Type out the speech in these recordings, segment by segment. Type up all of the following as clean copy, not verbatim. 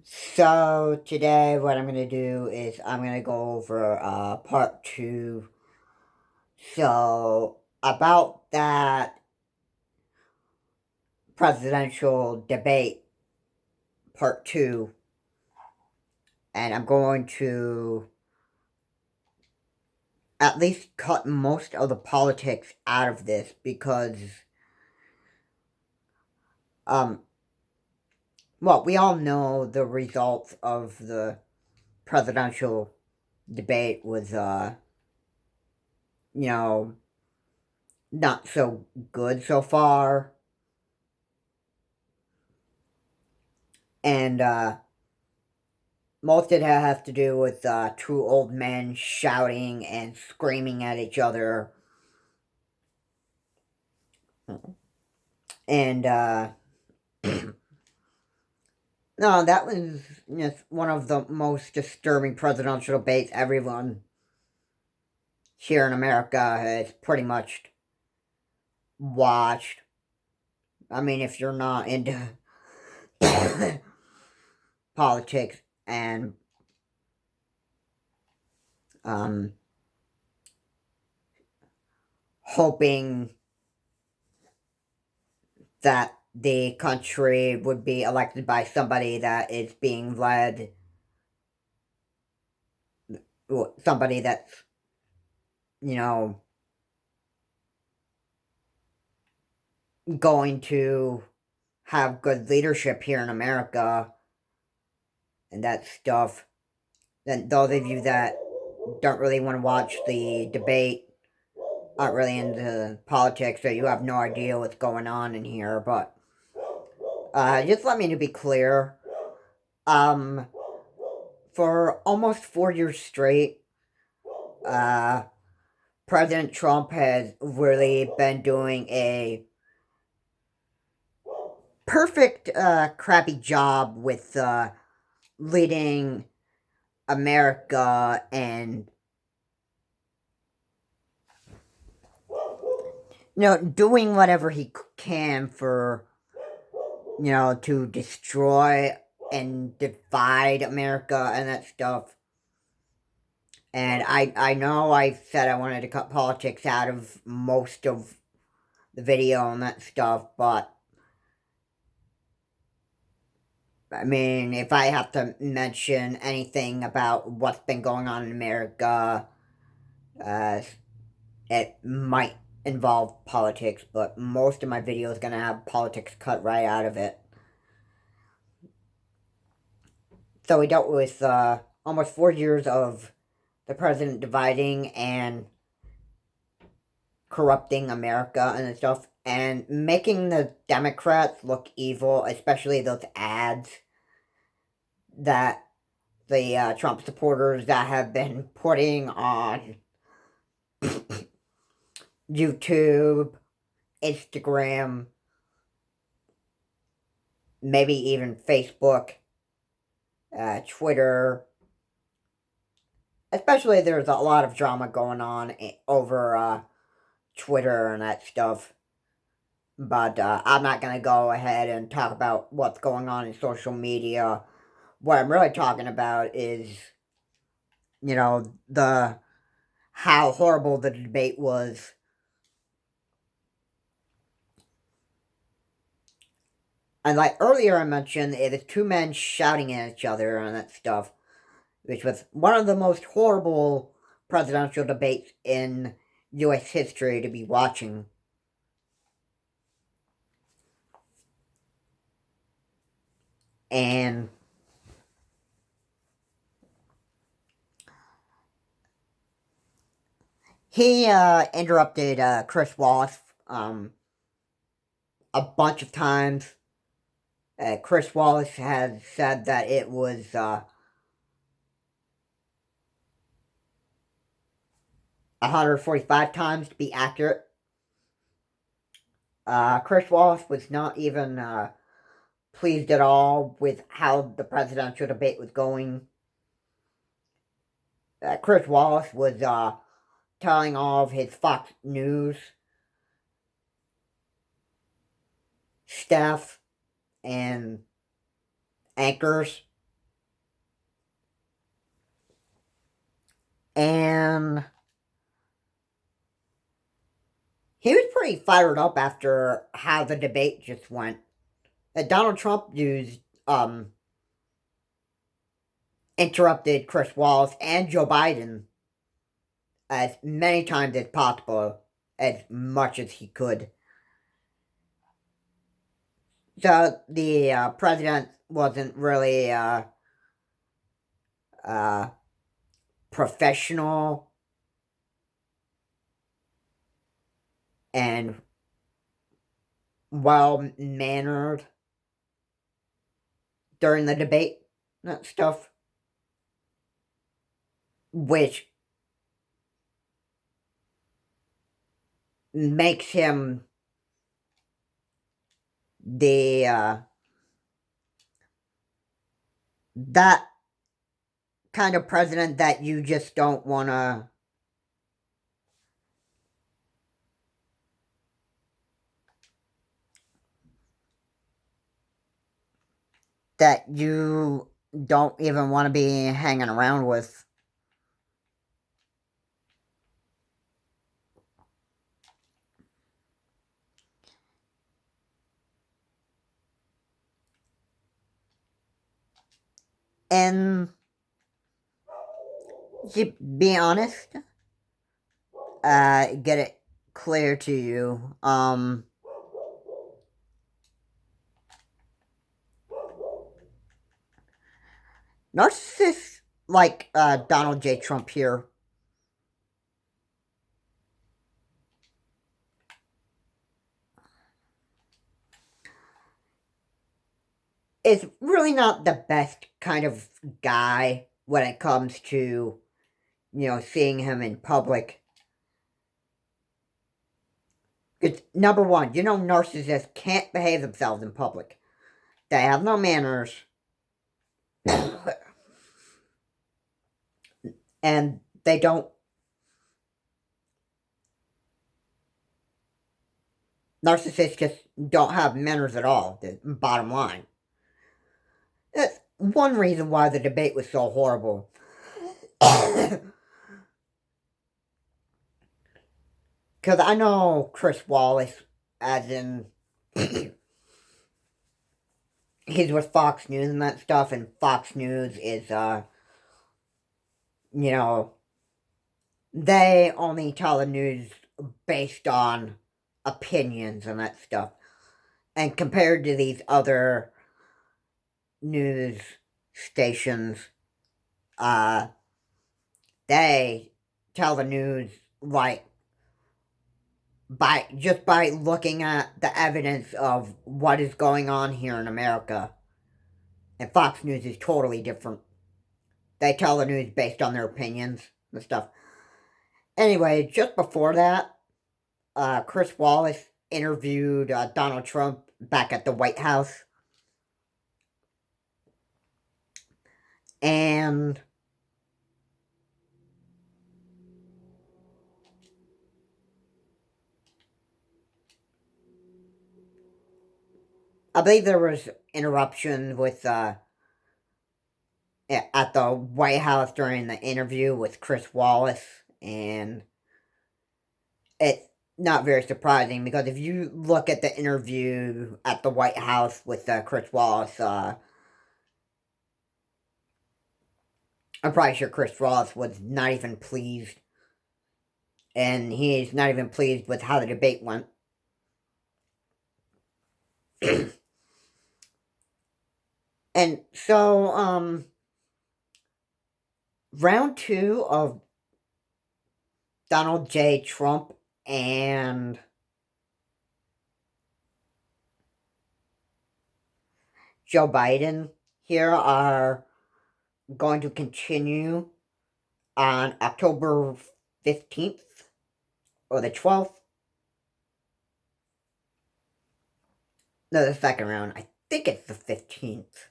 So today what I'm going to do is I'm going to go over part 2. So about that presidential debate, part 2, and I'm going to at least cut most of the politics out of this because um well, we all know the results of the presidential debate was you know, not so good so far. And most of it has to do with two old men shouting and screaming at each other. And, no, that was just one of the most disturbing presidential debates everyone here in America has pretty much watched. I mean, if you're not into politics and, um, hoping that the country would be elected by somebody that is being led, somebody that's, you know, going to have good leadership here in America and that stuff, then those of you that don't really want to watch the debate aren't really into politics, so you have no idea what's going on in here. But just let me to be clear, um, for almost 4 years straight, uh, President Trump has really been doing a perfect, crappy job with leading America and, doing whatever he can for, to destroy and divide America and that stuff. And I know I said I wanted to cut politics out of most of the video and that stuff, but I mean, if I have to mention anything about what's been going on in America, uh, it might involve politics, but most of my video is going to have politics cut right out of it. So we dealt with almost 4 years of the president dividing and corrupting America and stuff, and making the Democrats look evil, especially those ads that the Trump supporters that have been putting on YouTube, Instagram, maybe even Facebook, Twitter. Especially there's a lot of drama going on over Twitter and that stuff. But I'm not going to go ahead and talk about what's going on in social media. What I'm really talking about is, the how horrible the debate was. And like earlier I mentioned, it is two men shouting at each other and that stuff, which was one of the most horrible presidential debates in U.S. history to be watching. And he interrupted Chris Wallace a bunch of times. Chris Wallace has said that it was 145 times to be accurate. Chris Wallace was not even pleased at all with how the presidential debate was going. Chris Wallace was telling all of his Fox News staff and anchors And he was pretty fired up after how the debate just went. Donald Trump used interrupted Chris Wallace and Joe Biden as many times as possible, as much as he could. So the president wasn't really uh, professional and well mannered during the debate and stuff, which makes him the that kind of president that you just don't want to that you don't even want to be hanging around with. And to be honest, get it clear to you, narcissists like Donald J. Trump here is really not the best kind of guy when it comes to, seeing him in public. Because, number one, narcissists can't behave themselves in public. They have no manners. And they don't. Narcissists just don't have manners at all, the bottom line. That's one reason why the debate was so horrible. Because I know Chris Wallace, as in, he's with Fox News and that stuff, and Fox News is, they only tell the news based on opinions and that stuff. And compared to these other news stations, they tell the news like by looking at the evidence of what is going on here in America. And Fox News is totally different. They tell the news based on their opinions and stuff. Anyway, just before that, Chris Wallace interviewed Donald Trump back at the White House. And I believe there was interruption with at the White House during the interview with Chris Wallace, and it's not very surprising because if you look at the interview at the White House with Chris Wallace, I'm probably sure Chris Wallace was not even pleased, and he's not even pleased with how the debate went. And so, round two of Donald J. Trump and Joe Biden here are going to continue on October 15th or the 12th. No, the second round. I think it's the 15th.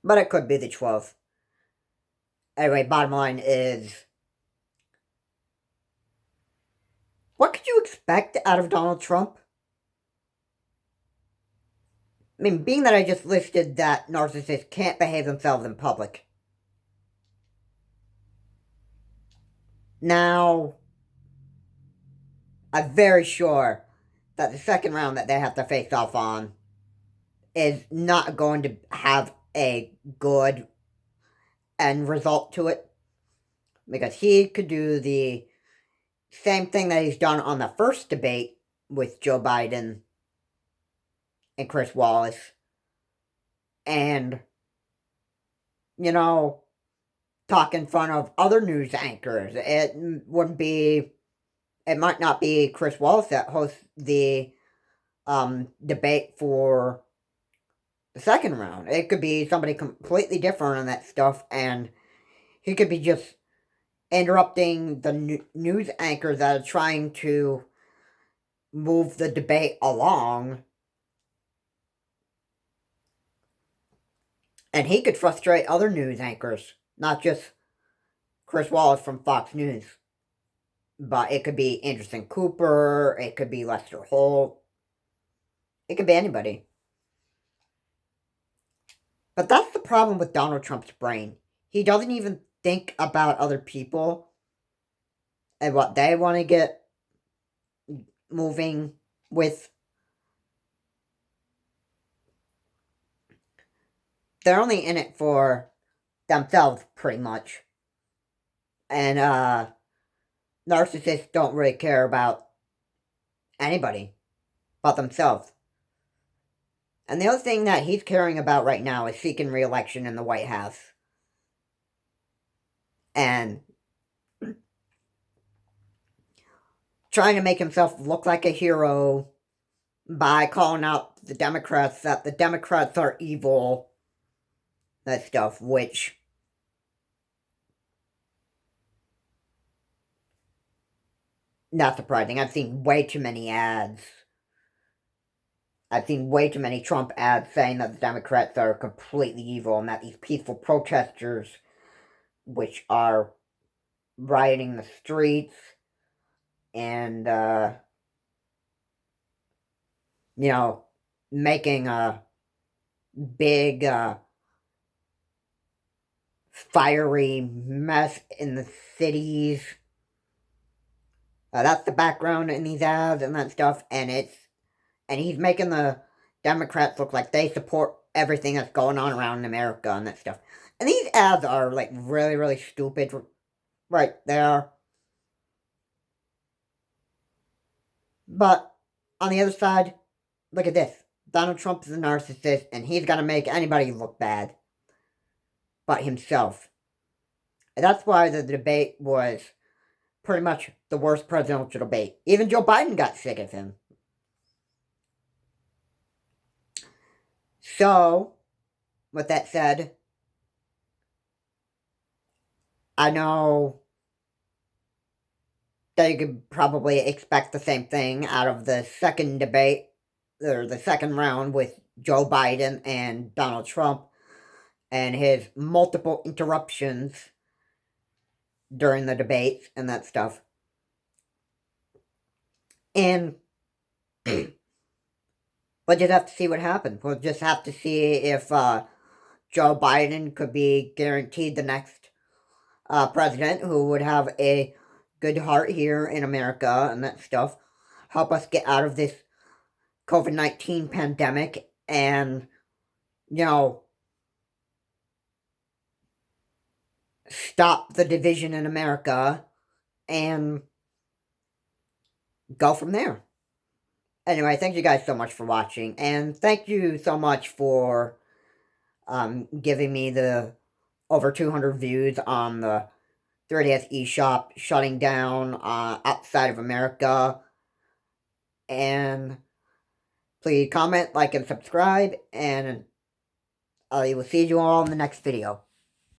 But it could be the 12th. Anyway, bottom line is, what could you expect out of Donald Trump? I mean, being that I just listed that narcissists can't behave themselves in public. Now, I'm very sure that the second round that they have to face off on is not going to have a good end result to it. Because he could do the same thing that he's done on the first debate with Joe Biden and Chris Wallace. And, you know, talk in front of other news anchors. It might not be Chris Wallace that hosts the debate for the second round. It could be somebody completely different on that stuff, and he could be just interrupting the news anchors that are trying to move the debate along. And he could frustrate other news anchors, not just Chris Wallace from Fox News. But it could be Anderson Cooper, it could be Lester Holt, it could be anybody. But that's the problem with Donald Trump's brain. He doesn't even think about other people and what they want to get moving with. They're only in it for themselves, pretty much. And narcissists don't really care about anybody but themselves. And the other thing that he's caring about right now is seeking re-election in the White House. And trying to make himself look like a hero by calling out the Democrats that the Democrats are evil. That stuff, which not surprising. I've seen way too many ads. I've seen way too many Trump ads saying that the Democrats are completely evil and that these peaceful protesters, which are rioting the streets and, making a big, fiery mess in the cities. That's the background in these ads and that stuff, and he's making the Democrats look like they support everything that's going on around in America and that stuff. And these ads are, like, really, really stupid. Right, they are. But, on the other side, look at this. Donald Trump is a narcissist, and he's gonna make anybody look bad but himself. And that's why the debate was pretty much the worst presidential debate. Even Joe Biden got sick of him. So, with that said, I know that you could probably expect the same thing out of the second debate, or the second round with Joe Biden and Donald Trump, and his multiple interruptions during the debates and that stuff. And we'll just have to see what happens. We'll just have to see if Joe Biden could be guaranteed the next president who would have a good heart here in America and that stuff. Help us get out of this COVID-19 pandemic and, stop the division in America and go from there. Anyway, thank you guys so much for watching, and thank you so much for giving me the over 200 views on the 30th eShop shutting down outside of America. And please comment, like, and subscribe, and I will see you all in the next video.